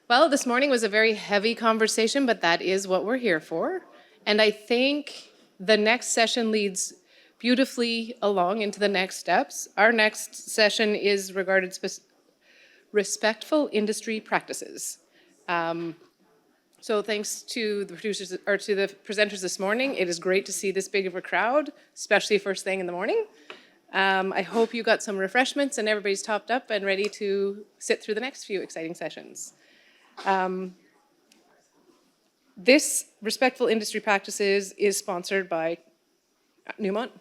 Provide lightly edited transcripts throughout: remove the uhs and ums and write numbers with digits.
Well, this morning was a very heavy conversation, but that is what we're here for. And I think the next session leads beautifully along into the next steps. Our next session is regarding respectful industry practices. So thanks to the producers or to the presenters this morning. It is great to see this big of a crowd, especially first thing in the morning. I hope you got some refreshments and everybody's topped up and ready to sit through the next few exciting sessions. This Respectful Industry Practices is sponsored by Newmont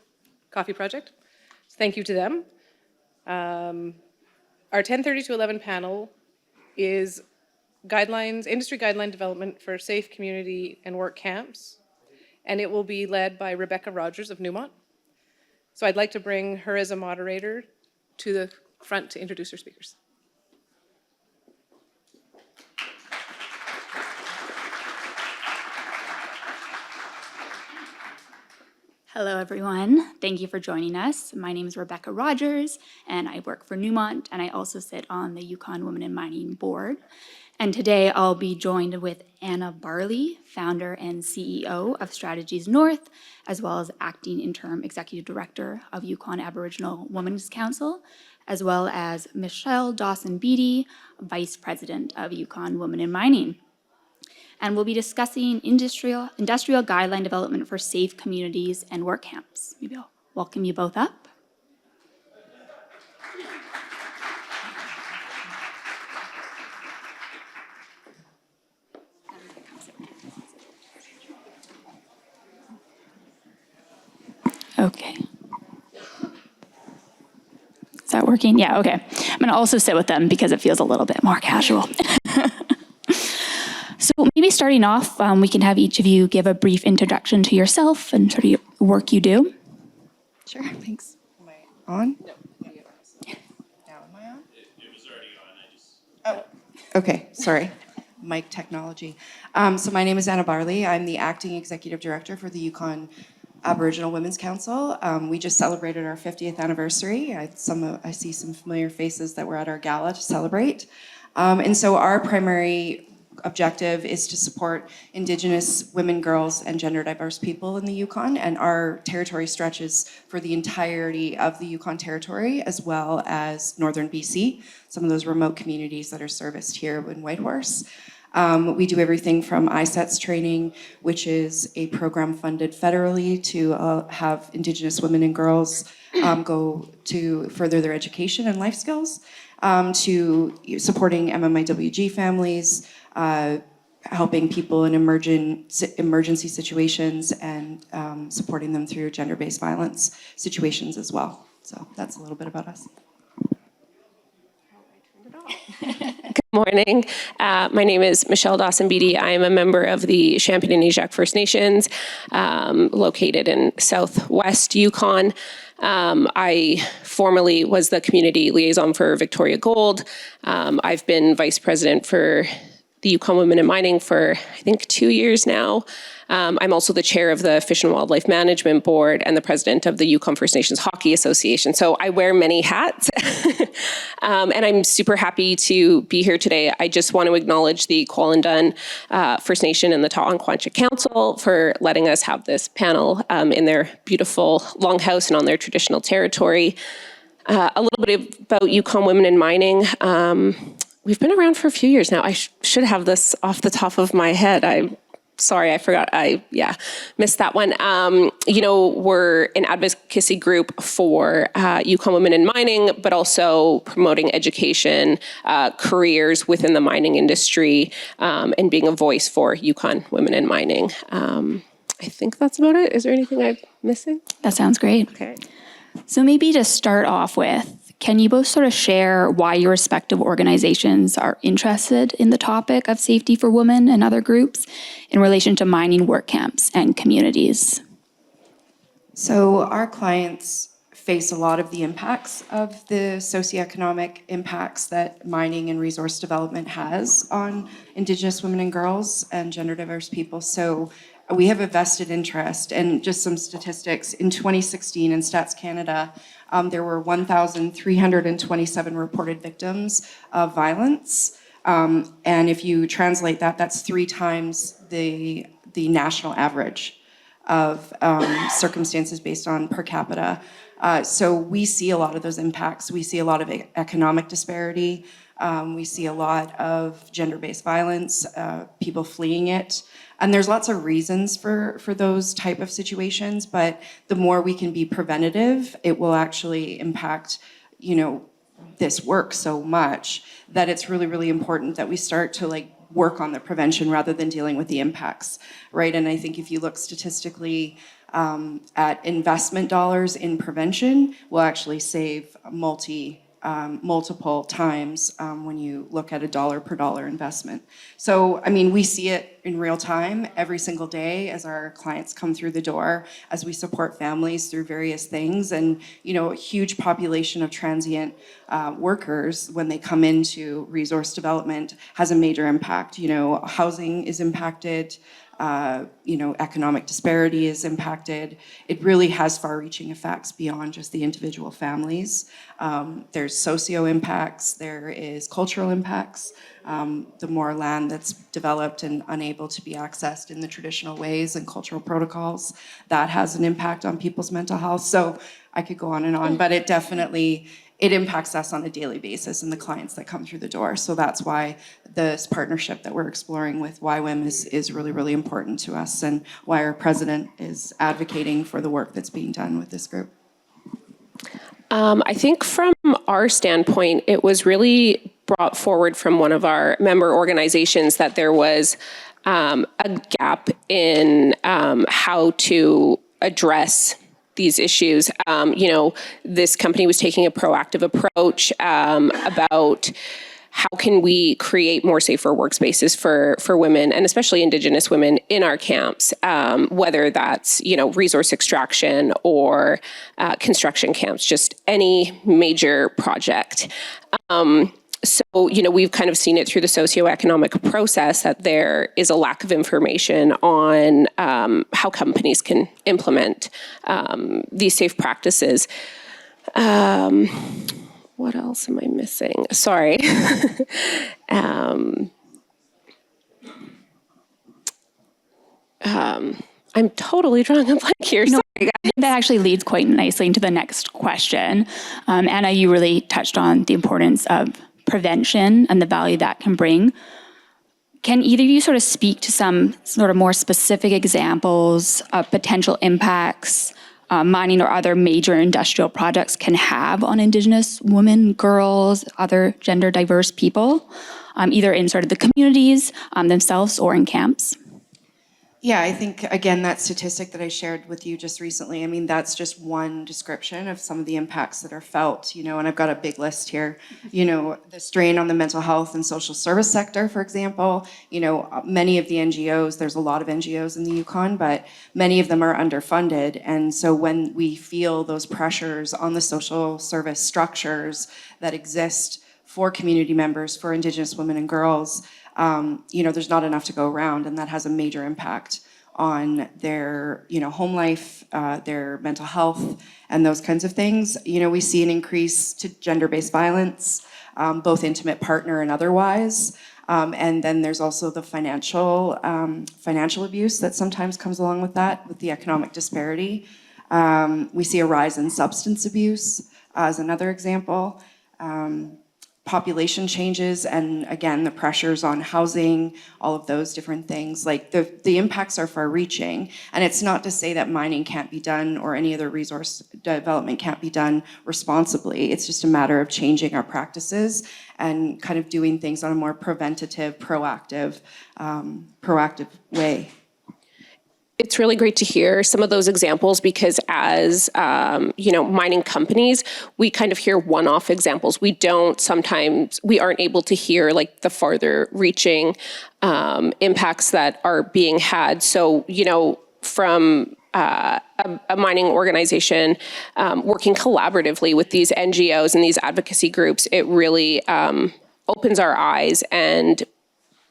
Coffee Project. So thank you to them. Our 10:30 to 11 panel is industry guideline development for safe community and work camps, and it will be led by Rebecca Rogers of Newmont. So I'd like to bring her as a moderator to the front to introduce her speakers. Hello, everyone. Thank you for joining us. My name is Rebecca Rogers, and I work for Newmont, and I also sit on the Yukon Women in Mining Board. And today I'll be joined with Anna Barley, founder and CEO of Strategies North, as well as acting interim executive director of Yukon Aboriginal Women's Council, as well as Michelle Dawson-Beatty, vice president of Yukon Women in Mining. And we'll be discussing industrial guideline development for safe communities and work camps. Maybe I'll welcome you both up. Okay. Is that working? Yeah, okay. I'm going to also sit with them because it feels a little bit more casual. So maybe starting off, we can have each of you give a brief introduction to yourself and sort of the work you do. Sure, thanks. Am I on? No. Now am I on? It was already on. Oh, okay, sorry. Mic technology. So my name is Anna Barley. I'm the acting executive director for the Yukon Aboriginal Women's Council. We just celebrated our 50th anniversary. I see some familiar faces that were at our gala to celebrate. And so our primary objective is to support Indigenous women, girls, and gender diverse people in the Yukon, and our territory stretches for the entirety of the Yukon territory, as well as northern BC, some of those remote communities that are serviced here in Whitehorse. We do everything from ISETS training, which is a program funded federally to have Indigenous women and girls go to further their education and life skills, to supporting MMIWG families, helping people in emergency situations, and supporting them through gender-based violence situations as well. So that's a little bit about us. Good morning. My name is Michelle Dawson-Beatty. I am a member of the Champagne-Aniak First Nations, located in southwest Yukon. I formerly was the community liaison for Victoria Gold. I've been vice president for the Yukon Women in Mining for, I think, 2 years now. I'm also the chair of the Fish and Wildlife Management Board and the president of the Yukon First Nations Hockey Association. So I wear many hats. And I'm super happy to be here today. I just want to acknowledge the Kwalendun First Nation and the Tawanquanchik Council for letting us have this panel in their beautiful longhouse and on their traditional territory. A little bit about Yukon Women in Mining. We've been around for a few years now. I should have this off the top of my head. I'm sorry, I forgot. Missed that one. We're an advocacy group for Yukon Women in Mining, but also promoting education, careers within the mining industry, and being a voice for Yukon Women in Mining. I think that's about it. Is there anything I'm missing? That sounds great. Okay. So maybe to start off with, can you both sort of share why your respective organizations are interested in the topic of safety for women and other groups in relation to mining work camps and communities? So our clients face a lot of the impacts of the socioeconomic impacts that mining and resource development has on Indigenous women and girls and gender diverse people. So we have a vested interest, and just some statistics. In 2016 in Stats Canada, there were 1,327 reported victims of violence. And if you translate that, that's 3 times the national average of circumstances based on per capita. So we see a lot of those impacts. We see a lot of economic disparity. We see a lot of gender-based violence, people fleeing it. And there's lots of reasons for those type of situations, but the more we can be preventative, it will actually impact, this work so much that it's really, really important that we start to work on the prevention rather than dealing with the impacts, right? And I think if you look statistically at investment dollars in prevention, will actually save multiple times when you look at a dollar per dollar investment. So, we see it in real time every single day as our clients come through the door, as we support families through various things. And, a huge population of transient workers, when they come into resource development, has a major impact. Housing is impacted. Economic disparity is impacted. It really has far-reaching effects beyond just the individual families. There's socio impacts, there is cultural impacts. The more land that's developed and unable to be accessed in the traditional ways and cultural protocols, that has an impact on people's mental health. So I could go on and on, but it impacts us on a daily basis and the clients that come through the door. So that's why this partnership that we're exploring with YWAM is really, really important to us, and why our president is advocating for the work that's being done with this group. I think from our standpoint, it was really brought forward from one of our member organizations that there was a gap in how to address these issues. This company was taking a proactive approach about how can we create more safer workspaces for women, and especially Indigenous women in our camps, whether that's, resource extraction or construction camps, just any major project. So, we've kind of seen it through the socioeconomic process that there is a lack of information on how companies can implement these safe practices. What else am I missing? Sorry. I'm totally drawing a blank here. Sorry, guys. That actually leads quite nicely into the next question. Anna, you really touched on the importance of prevention and the value that can bring. Can either of you sort of speak to some sort of more specific examples of potential impacts mining or other major industrial projects can have on Indigenous women, girls, other gender diverse people, either in sort of the communities themselves or in camps? Yeah, I think, again, that statistic that I shared with you just recently, that's just one description of some of the impacts that are felt, and I've got a big list here. The strain on the mental health and social service sector, for example, many of the NGOs, there's a lot of NGOs in the Yukon, but many of them are underfunded. And so when we feel those pressures on the social service structures that exist for community members, for Indigenous women and girls, there's not enough to go around, and that has a major impact on their, home life, their mental health, and those kinds of things. We see an increase to gender-based violence, both intimate partner and otherwise. And then there's also the financial abuse that sometimes comes along with that, with the economic disparity. We see a rise in substance abuse as another example. Population changes, and again, the pressures on housing, all of those different things. The impacts are far-reaching, and it's not to say that mining can't be done or any other resource development can't be done responsibly. It's just a matter of changing our practices and kind of doing things on a more preventative, proactive way. It's really great to hear some of those examples because as, mining companies, we kind of hear one-off examples. We aren't able to hear the farther reaching impacts that are being had. So, from a mining organization working collaboratively with these NGOs and these advocacy groups, it really opens our eyes and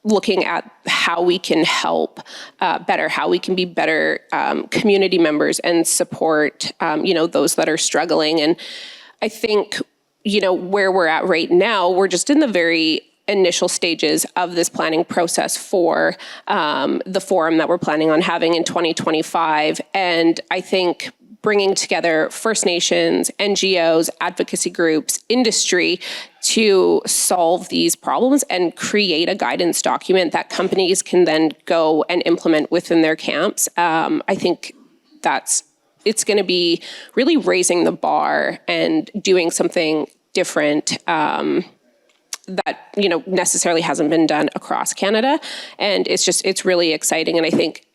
looking at how we can help better, how we can be better community members and support, those that are struggling. And I think, where we're at right now, we're just in the very initial stages of this planning process for the forum that we're planning on having in 2025. And I think bringing together First Nations, NGOs, advocacy groups, industry to solve these problems and create a guidance document that companies can then go and implement within their camps. I think it's going to be really raising the bar and doing something different that necessarily hasn't been done across Canada. And it's really exciting. And I think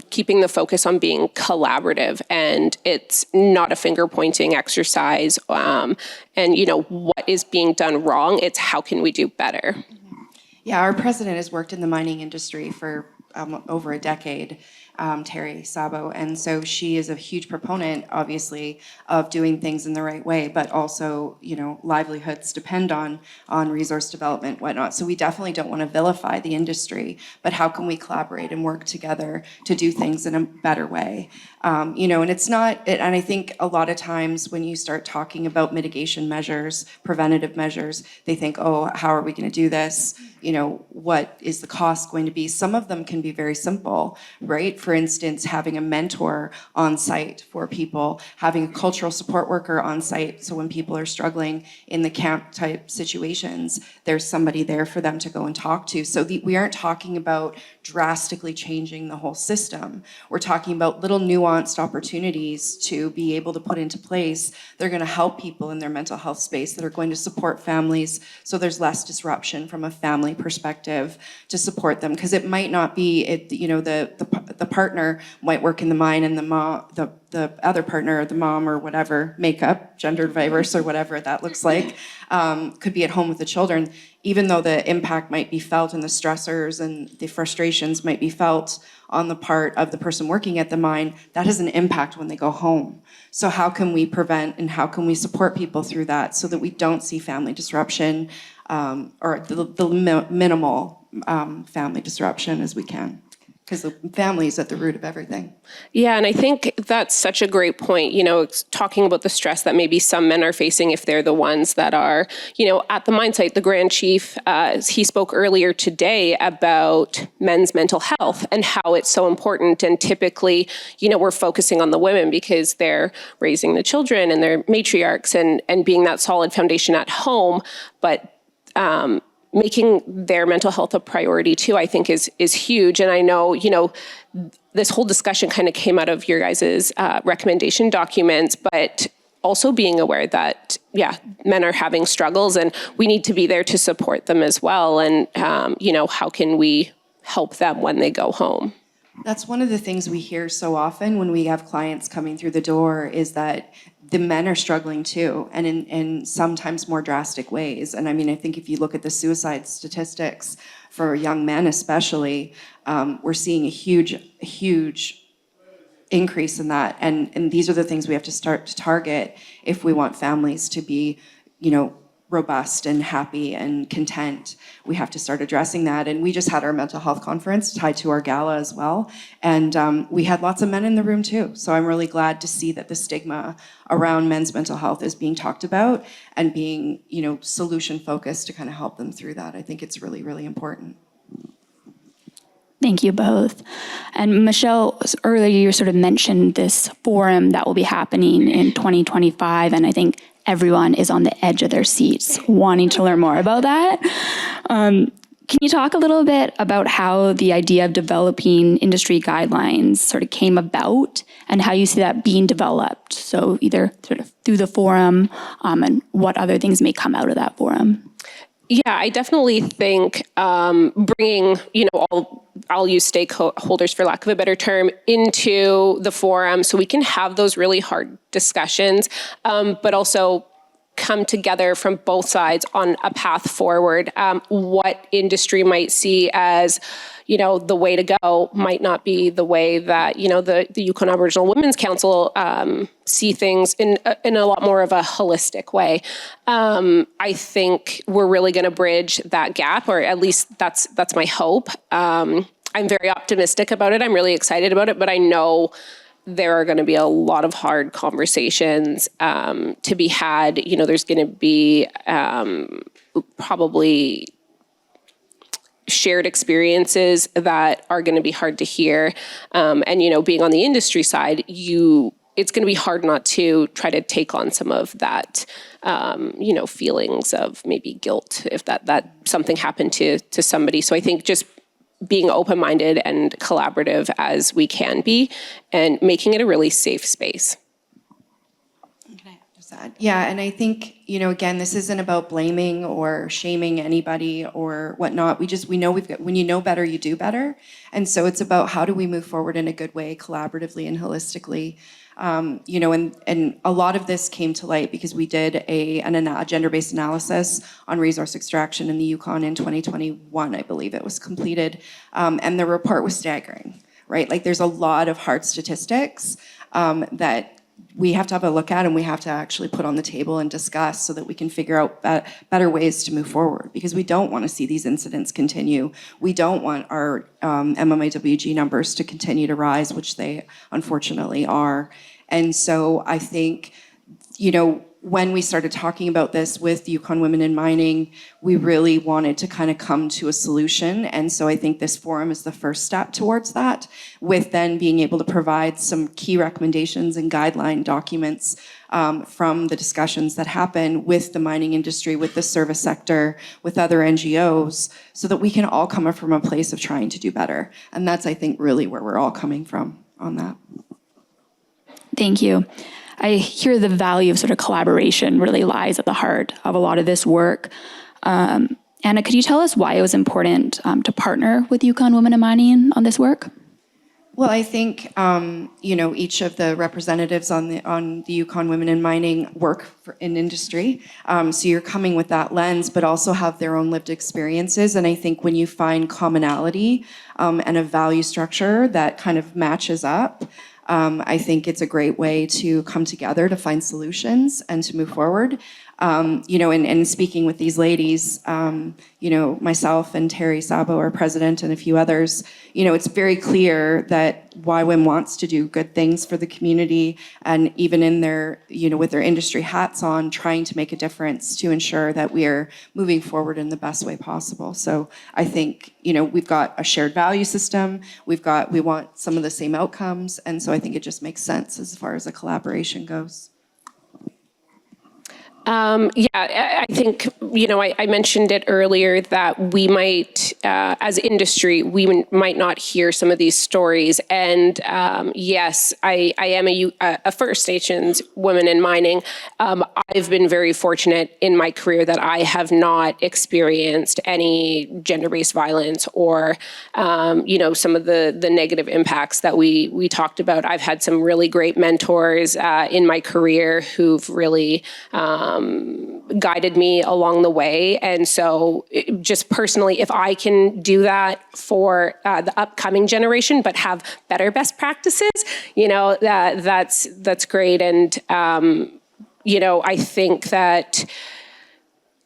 keeping the focus on being collaborative, and it's not a finger pointing exercise. And what is being done wrong, it's how can we do better? Yeah, our president has worked in the mining industry for over a decade, Terry Sabo, and so she is a huge proponent, obviously, of doing things in the right way, but also, livelihoods depend on resource development, whatnot. So we definitely don't want to vilify the industry, but how can we collaborate and work together to do things in a better way? And it's not, and I think a lot of times when you start talking about mitigation measures, preventative measures, they think, oh, how are we going to do this? What is the cost going to be? Some of them can be very simple, right? For instance, having a mentor on site for people, having a cultural support worker on site, so when people are struggling in the camp type situations, there's somebody there for them to go and talk to. So we aren't talking about drastically changing the whole system. We're talking about little nuanced opportunities to be able to put into place. They're going to help people in their mental health space, that are going to support families, so there's less disruption from a family perspective to support them, because it might not be the partner might work in the mine, and the other partner, the mom or whatever, makeup, gender diverse or whatever that looks like, could be at home with the children. Even though the impact might be felt and the stressors and the frustrations might be felt on the part of the person working at the mine, that has an impact when they go home. So how can we prevent and how can we support people through that so that we don't see family disruption, or the minimal family disruption as we can? Because the family is at the root of everything. Yeah, and I think that's such a great point, it's talking about the stress that maybe some men are facing if they're the ones that are, at the mine site. The Grand Chief, he spoke earlier today about men's mental health and how it's so important. And typically, we're focusing on the women because they're raising the children and they're matriarchs and being that solid foundation at home. But making their mental health a priority too, I think is huge. And I know, this whole discussion kind of came out of your guys' recommendation documents, but also being aware that, men are having struggles and we need to be there to support them as well. And, how can we help them when they go home? That's one of the things we hear so often when we have clients coming through the door, is that the men are struggling too, and in sometimes more drastic ways. And I mean, I think if you look at the suicide statistics for young men especially, we're seeing a huge increase in that. And these are the things we have to start to target if we want families to be, robust and happy and content. We have to start addressing that. And we just had our mental health conference tied to our gala as well. And we had lots of men in the room too. So I'm really glad to see that the stigma around men's mental health is being talked about and being, solution focused to kind of help them through that. I think it's really, really important. Thank you both. And Michelle, earlier you sort of mentioned this forum that will be happening in 2025, and I think everyone is on the edge of their seats wanting to learn more about that. Can you talk a little bit about how the idea of developing industry guidelines sort of came about and how you see that being developed? So either sort of through the forum, and what other things may come out of that forum? Yeah, I definitely think bringing, I'll use stakeholders for lack of a better term, into the forum so we can have those really hard discussions, but also come together from both sides on a path forward. What industry might see as, the way to go might not be the way that, the Yukon Aboriginal Women's Council see things in a lot more of a holistic way. I think we're really going to bridge that gap, or at least that's my hope. I'm very optimistic about it. I'm really excited about it, but I know there are going to be a lot of hard conversations to be had. There's going to be probably shared experiences that are going to be hard to hear. And, you know, being on the industry side, it's going to be hard not to try to take on some of that, you know, feelings of maybe guilt if that something happened to somebody. So I think just being open-minded and collaborative as we can be and making it a really safe space. Yeah, and I think, you know, again, this isn't about blaming or shaming anybody or whatnot. We know when you know better, you do better. And so it's about how do we move forward in a good way, collaboratively and holistically. You know, and a lot of this came to light because we did a gender-based analysis on resource extraction in the Yukon in 2021, I believe it was completed. And the report was staggering, right? Like there's a lot of hard statistics that we have to have a look at and we have to actually put on the table and discuss so that we can figure out better ways to move forward, because we don't want to see these incidents continue. We don't want our MMIWG numbers to continue to rise, which they unfortunately are. And so I think, you know, when we started talking about this with Yukon Women in Mining, we really wanted to kind of come to a solution. And so I think this forum is the first step towards that, with then being able to provide some key recommendations and guideline documents from the discussions that happen with the mining industry, with the service sector, with other NGOs, so that we can all come from a place of trying to do better. And that's, I think, really where we're all coming from on that. Thank you. I hear the value of sort of collaboration really lies at the heart of a lot of this work. Anna, could you tell us why it was important to partner with Yukon Women in Mining on this work? Well, I think you know, each of the representatives on the Yukon Women in Mining work in industry, so you're coming with that lens, but also have their own lived experiences. And I think when you find commonality and a value structure that kind of matches up, I think it's a great way to come together to find solutions and to move forward. You know, and speaking with these ladies, you know, myself and Terry Sabo, our president, and a few others, you know, it's very clear that YWIM wants to do good things for the community, and even in their, you know, with their industry hats on, trying to make a difference to ensure that we are moving forward in the best way possible. So I think, you know, we've got a shared value system, we want some of the same outcomes, and so I think it just makes sense as far as a collaboration goes. Yeah, I think, you know, I mentioned it earlier that we might, as industry, we might not hear some of these stories. And yes, I am a First Nations woman in mining. I've been very fortunate in my career that I have not experienced any gender-based violence or, you know, some of the negative impacts that we talked about. I've had some really great mentors in my career who've really guided me along the way. And so just personally, if I can do that for the upcoming generation, but have better best practices, you know, that's great. And, you know, I think that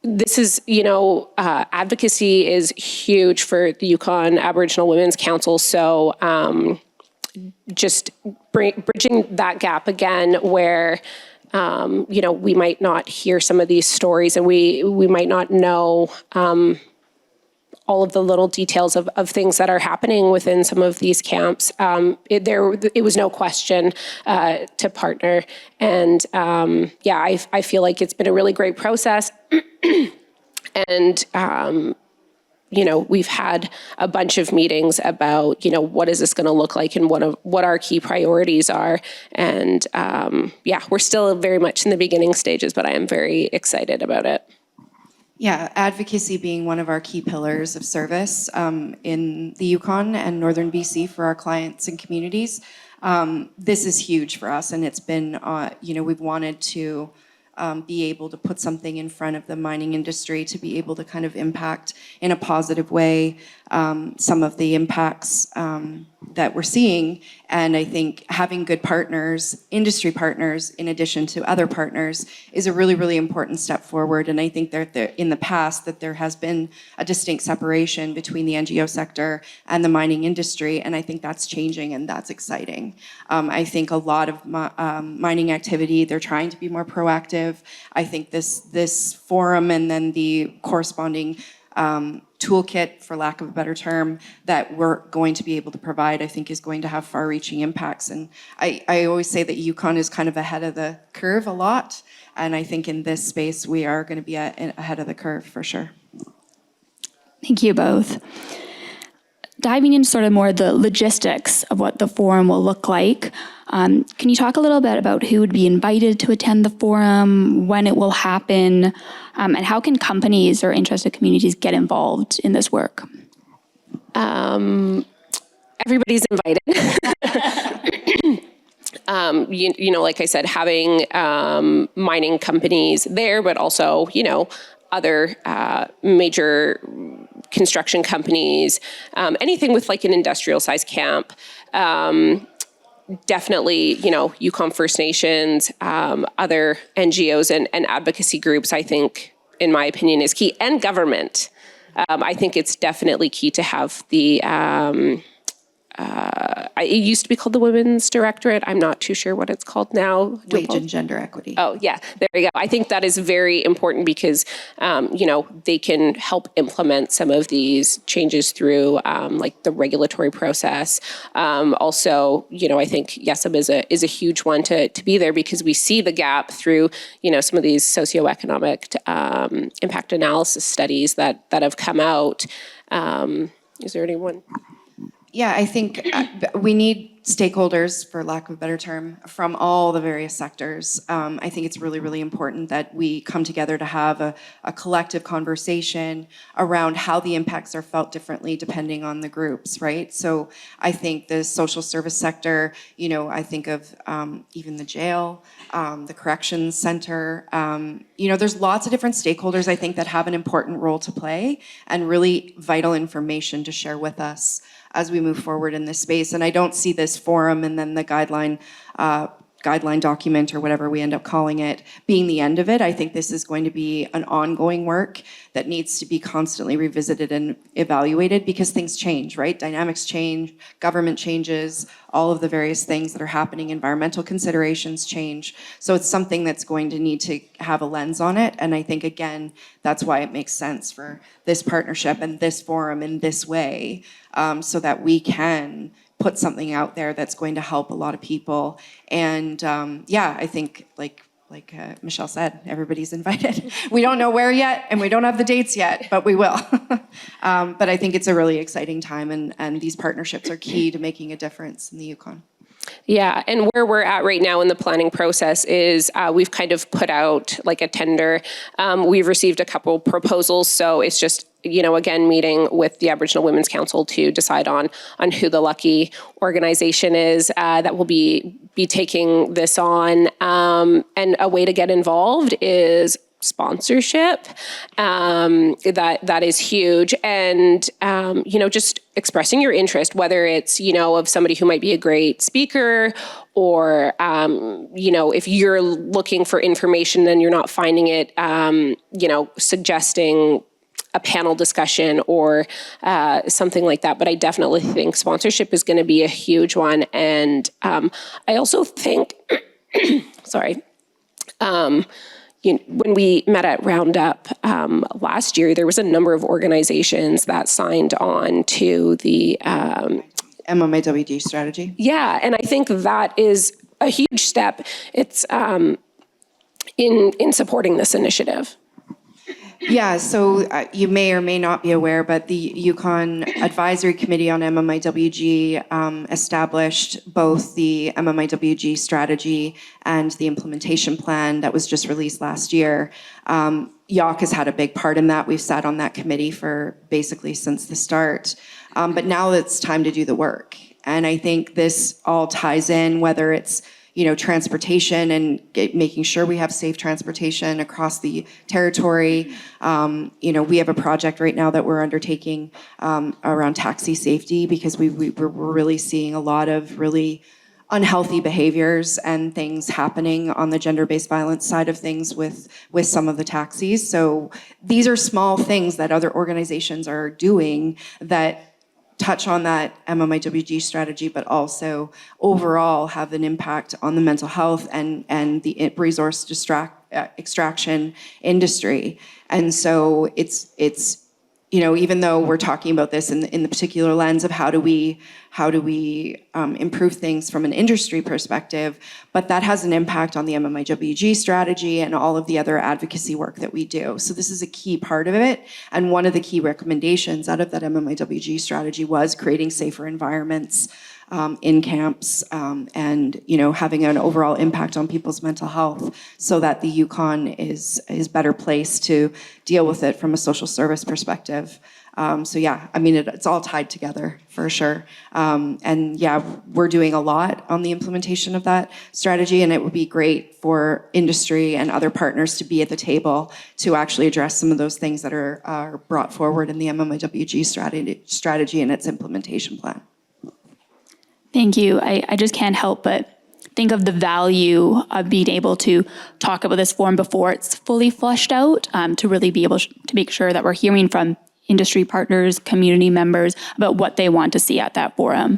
this is, you know, advocacy is huge for the Yukon Aboriginal Women's Council. So just bridging that gap again where, you know, we might not hear some of these stories and we might not know all of the little details of things that are happening within some of these camps. It was no question to partner. And yeah, I feel like it's been a really great process. And you know, we've had a bunch of meetings about, you know, what is this going to look like and what our key priorities are. And yeah, we're still very much in the beginning stages, but I am very excited about it. Yeah, advocacy being one of our key pillars of service in the Yukon and Northern BC for our clients and communities. This is huge for us, and it's been, you know, we've wanted to be able to put something in front of the mining industry to be able to kind of impact in a positive way some of the impacts that we're seeing. And I think having good partners, industry partners, in addition to other partners, is a really, really important step forward. And I think that in the past that there has been a distinct separation between the NGO sector and the mining industry, and I think that's changing and that's exciting. I think a lot of mining activity, they're trying to be more proactive. I think this forum and then the corresponding toolkit, for lack of a better term, that we're going to be able to provide, I think is going to have far-reaching impacts. And I always say that UConn is kind of ahead of the curve a lot, and I think in this space we are going to be ahead of the curve for sure. Thank you both. Diving into sort of more the logistics of what the forum will look like, can you talk a little bit about who would be invited to attend the forum, when it will happen, and how can companies or interested communities get involved in this work? Everybody's invited. Like I said, having mining companies there, but also, other major construction companies, anything with like an industrial size camp. Definitely, Yukon First Nations, other NGOs and advocacy groups, I think, in my opinion, is key. And government. I think it's definitely key to have the, it used to be called the Women's Directorate. I'm not too sure what it's called now. Wage and gender equity. Oh, yeah, there you go. I think that is very important because, they can help implement some of these changes through like the regulatory process. Also, I think YESM is a huge one to be there because we see the gap through, some of these socioeconomic impact analysis studies that have come out. Is there anyone? Yeah, I think we need stakeholders, for lack of a better term, from all the various sectors. I think it's really, really important that we come together to have a collective conversation around how the impacts are felt differently depending on the groups, right? So I think the social service sector, I think of even the jail, the corrections center. There's lots of different stakeholders, I think, that have an important role to play and really vital information to share with us as we move forward in this space. And I don't see this forum and then the guideline document or whatever we end up calling it being the end of it. I think this is going to be an ongoing work that needs to be constantly revisited and evaluated because things change, right? Dynamics change, government changes, all of the various things that are happening, environmental considerations change. So it's something that's going to need to have a lens on it. And I think, again, that's why it makes sense for this partnership and this forum in this way, so that we can put something out there that's going to help a lot of people. And I think like Michelle said, everybody's invited. We don't know where yet, and we don't have the dates yet, but we will. But I think it's a really exciting time, and these partnerships are key to making a difference in the Yukon. Yeah, and where we're at right now in the planning process is we've kind of put out like a tender. We've received a couple proposals, so it's just, again, meeting with the Aboriginal Women's Council to decide on who the lucky organization is that will be taking this on. And a way to get involved is sponsorship. That is huge. And, just expressing your interest, whether it's, of somebody who might be a great speaker or, if you're looking for information and you're not finding it, suggesting a panel discussion or something like that. But I definitely think sponsorship is going to be a huge one. And I also think, sorry, when we met at Roundup last year, there was a number of organizations that signed on to the MMIWG strategy. Yeah, and I think that is a huge step. It's in supporting this initiative. Yeah, so you may or may not be aware, but the Yukon Advisory Committee on MMIWG established both the MMIWG strategy and the implementation plan that was just released last year. YAC has had a big part in that. We've sat on that committee for basically since the start. But now it's time to do the work. And I think this all ties in, whether it's transportation and making sure we have safe transportation across the territory. We have a project right now that we're undertaking around taxi safety because we're really seeing a lot of really unhealthy behaviors and things happening on the gender-based violence side of things with some of the taxis. So these are small things that other organizations are doing that touch on that MMIWG strategy, but also overall have an impact on the mental health and the resource extraction industry. And so it's even though we're talking about this in the particular lens of how do we improve things from an industry perspective, but that has an impact on the MMIWG strategy and all of the other advocacy work that we do. So this is a key part of it, and one of the key recommendations out of that MMIWG strategy was creating safer environments in camps, and having an overall impact on people's mental health, so that the Yukon is better placed to deal with it from a social service perspective. So yeah, I mean it's all tied together for sure. And yeah, we're doing a lot on the implementation of that strategy, and it would be great for industry and other partners to be at the table to actually address some of those things that are brought forward in the MMIWG strategy and its implementation plan. Thank you. I just can't help but think of the value of being able to talk about this forum before it's fully fleshed out, to really be able to make sure that we're hearing from industry partners, community members about what they want to see at that forum.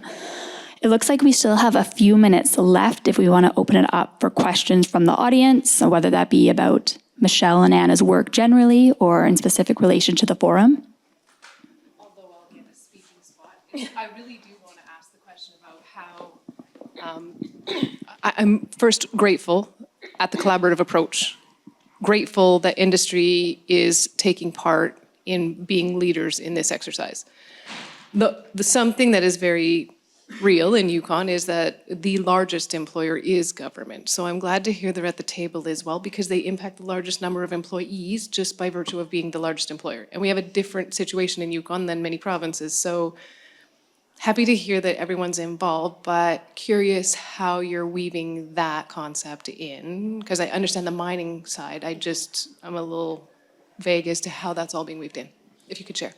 It looks like we still have a few minutes left if we want to open it up for questions from the audience, so whether that be about Michelle and Anna's work generally or in specific relation to the forum. Although I'll get a speaking spot, I really do want to ask the question about how I'm first grateful at the collaborative approach, grateful that industry is taking part in being leaders in this exercise. The something that is very real in Yukon is that the largest employer is government. So I'm glad to hear they're at the table as well, because they impact the largest number of employees just by virtue of being the largest employer. And we have a different situation in Yukon than many provinces. So happy to hear that everyone's involved, but curious how you're weaving that concept in, because I understand the mining side. I'm a little vague as to how that's all being weaved in. If you could share.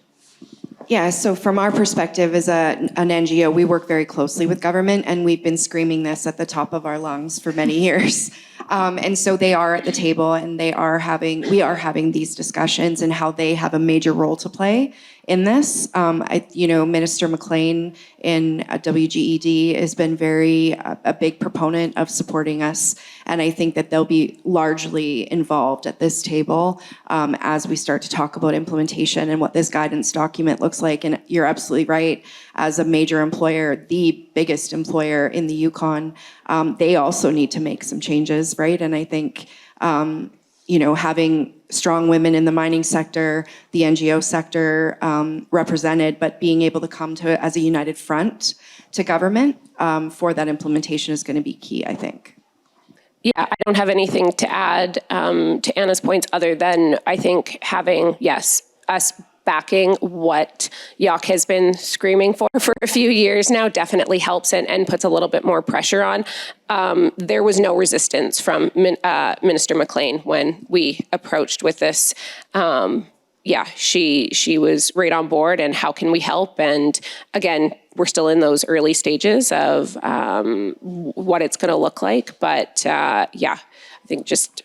Yeah, so from our perspective as an NGO, we work very closely with government, and we've been screaming this at the top of our lungs for many years. And so they are at the table, and we are having these discussions, and how they have a major role to play in this. Minister McLean in WGED has been a big proponent of supporting us, and I think that they'll be largely involved at this table as we start to talk about implementation and what this guidance document looks like. And you're absolutely right, as a major employer, the biggest employer in the Yukon, they also need to make some changes, right? And I think having strong women in the mining sector, the NGO sector represented, but being able to come to as a united front to government for that implementation is going to be key, I think. Yeah, I don't have anything to add to Anna's points other than I think having, yes, us backing what Yacht has been screaming for a few years now definitely helps and puts a little bit more pressure on. There was no resistance from Minister McLean when we approached with this. She was right on board, and how can we help? And again, we're still in those early stages of what it's going to look like. But I think just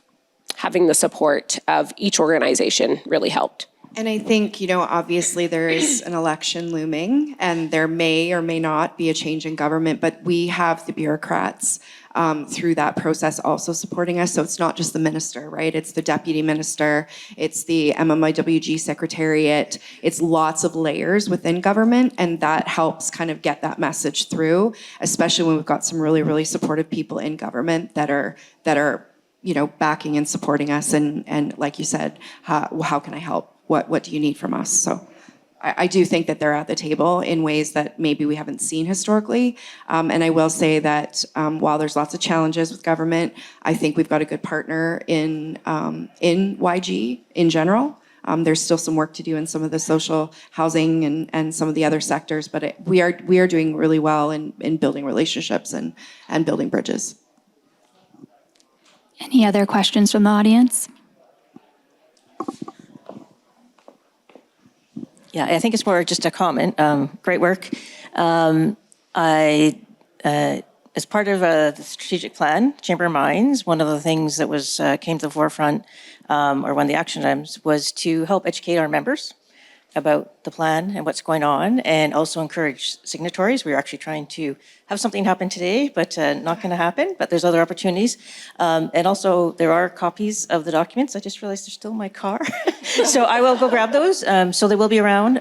having the support of each organization really helped. And I think, obviously there is an election looming, and there may or may not be a change in government, but we have the bureaucrats through that process also supporting us. So it's not just the minister, right? It's the deputy minister, it's the MMIWG secretariat, it's lots of layers within government, and that helps kind of get that message through, especially when we've got some really, really supportive people in government that are backing and supporting us. And like you said, how can I help? What do you need from us? So I do think that they're at the table in ways that maybe we haven't seen historically. And I will say that while there's lots of challenges with government, I think we've got a good partner in YG in general. There's still some work to do in some of the social housing and some of the other sectors, but we are doing really well in building relationships and building bridges. Any other questions from the audience? Yeah, I think it's more just a comment. Great work. As part of the strategic plan, Chamber of Mines, one of the things that came to the forefront, or one of the action items, was to help educate our members about the plan and what's going on, and also encourage signatories. We're actually trying to have something happen today, but not going to happen, but there's other opportunities. And also, there are copies of the documents. I just realized they're still in my car. So I will go grab those. So they will be around.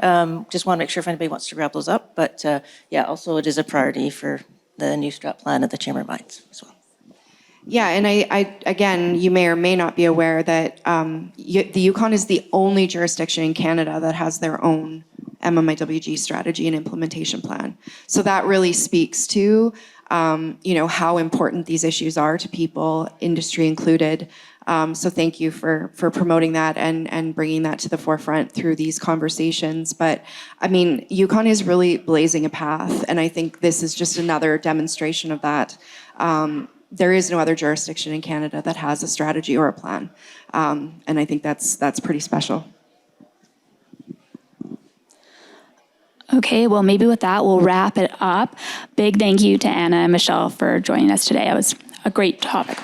Just want to make sure if anybody wants to grab those up. But yeah, also it is a priority for the new strat plan at the Chamber of Mines as well. Yeah, and I again, you may or may not be aware that the Yukon is the only jurisdiction in Canada that has their own MMIWG strategy and implementation plan. So that really speaks to, how important these issues are to people, industry included. So thank you for promoting that and bringing that to the forefront through these conversations. But I mean, Yukon is really blazing a path, and I think this is just another demonstration of that. There is no other jurisdiction in Canada that has a strategy or a plan. And I think that's pretty special. Okay, well, maybe with that, we'll wrap it up. Big thank you to Anna and Michelle for joining us today. It was a great topic.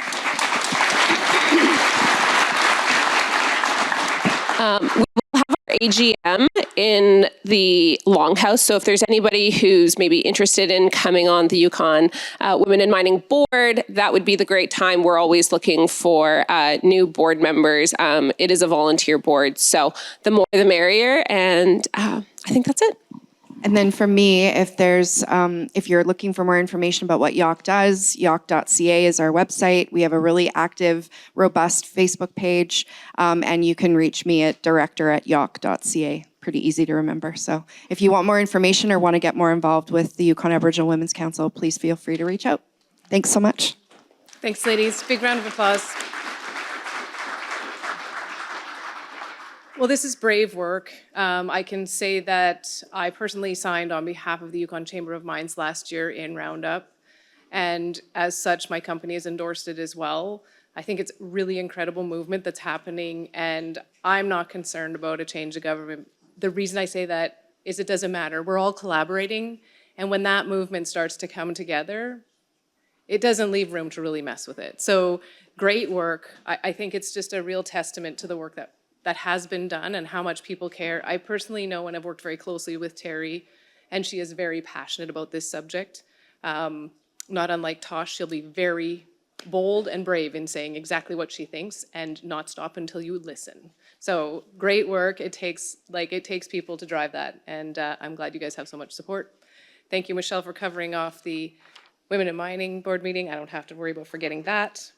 We will have our AGM in the Longhouse. So if there's anybody who's maybe interested in coming on the Yukon Women in Mining Board, that would be the great time. We're always looking for new board members. It is a volunteer board, so the more the merrier. And I think that's it. And then for me, if you're looking for more information about what YOC does, yoc.ca is our website. We have a really active, robust Facebook page, and you can reach me at director@yoc.ca. Pretty easy to remember. So if you want more information or want to get more involved with the Yukon Aboriginal Women's Council, please feel free to reach out. Thanks so much. Thanks, ladies. Big round of applause. Well, this is brave work. I can say that I personally signed on behalf of the Yukon Chamber of Mines last year in Roundup. And as such, my company has endorsed it as well. I think it's a really incredible movement that's happening, and I'm not concerned about a change of government. The reason I say that is it doesn't matter. We're all collaborating, and when that movement starts to come together, it doesn't leave room to really mess with it. So great work. I think it's just a real testament to the work that has been done and how much people care. I personally know, and I've worked very closely with Terry, and she is very passionate about this subject. Not unlike Tosh, she'll be very bold and brave in saying exactly what she thinks and not stop until you listen. So great work. It takes people to drive that, and I'm glad you guys have so much support. Thank you, Michelle, for covering off the Women in Mining Board meeting. I don't have to worry about forgetting that.